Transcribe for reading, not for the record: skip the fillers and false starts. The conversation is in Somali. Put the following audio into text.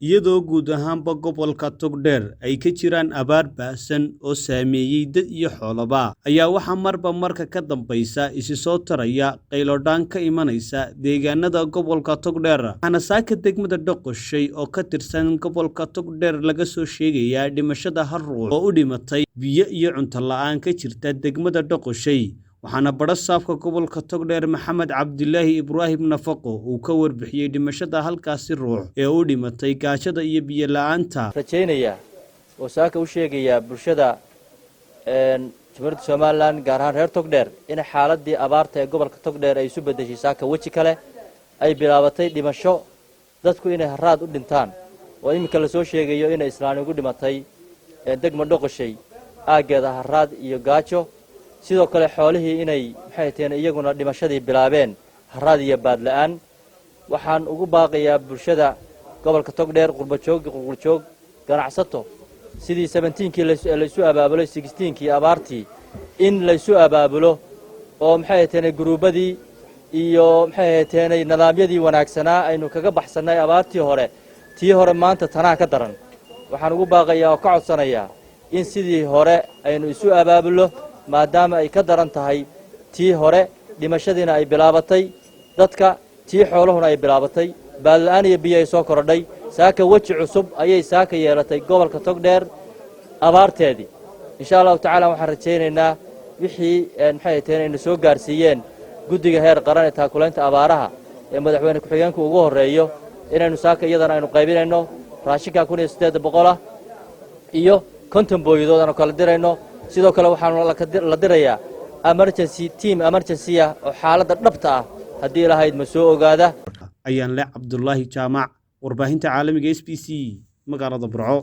iyadoo guud ahaanba gobolka Togdheer ay ka jiraan abaar baahsan oo saameeyay dad iyo xoolaba ayaa waxa marba marka ka dambaysa isi soo taraya qaylodhaan ka imanaysa deegaanada gobolka Togdheer ana saaka degmada Dhoqoshay oo ka tirsan gobolka Togdheer laga soo sheegaya dhimashada hal ruux oo u dhimatay biyo iyo cunto la'aan ka jirta degmada Dhoqoshay waxaana barasaabka gobolka Togdheer Maxamed Cabdilaahi Ibraahim Nafaqo uu ka warbixiyay dhimashada halkaasi ruux ee u dhimatay gaajada iyo biyo la'aanta rajaynaya oo saaka u sheegaya bulshada Jamhuuriyadda Soomaaliland gaar ahaan reer Togdheer in xaaladii abaarta ee gobolka Togdheer ay isu bedeshay saaka waji kale ay bilaabatay dhimasho dadku inay haraad u dhintaan oo imika la soo sheegayo in Islaam ugu dhimatay degmada Dhoqoshay aageeda haraad iyo gaajo sidoo kale xoolihii inay maxay tahay iyaguna dhimashadii bilaabeen haraad iyo baad la'aan waxaan ugu baaqayaa bulshada gobolka Togdheer qurbajoog ganacsato sidii 17kii la isu abaabulay 16kii abaartii in la isu abaabulo oo maxay tahay gruubadii iyo maxay tahay nidaamyadii wanaagsanaa aynu kaga baxsanay abaartii hore tii hore maanta tanaa ka daran waxaan ugu baaqayaa oo ka codsanayaa in sidii hore aynu isu abaabulo maadaama ay ka daran tahay tii hore dhimashadiina ay bilaabatay dadka tii xooluhuna ay bilaabatay baadla'aan iyo biyo ay soo korodhay saaka waji cusub ayay saaka yeelatay gobolka Togdheer abaarteedii insha Allah taala waxaan rajaynaynaa wixii maxay tahay in soo gaarsiiyeen guddiga heer qaran ee taakulaynta abaaraha ee madaxweyne ku-xigeenka ugu horeeyo inaynu saaka iyadana aynu qaybinayno raashinka 1800 iyo konton booyadoodana kala dirayno sidoo kale waxaan la dirayaa emergency team emergency oo xaaladda dhabta ah hadii lahayd ma soo ogaada ayaan le Cabdullaahi Jaamac warbaahinta caalamiga SBC magaalada Burco.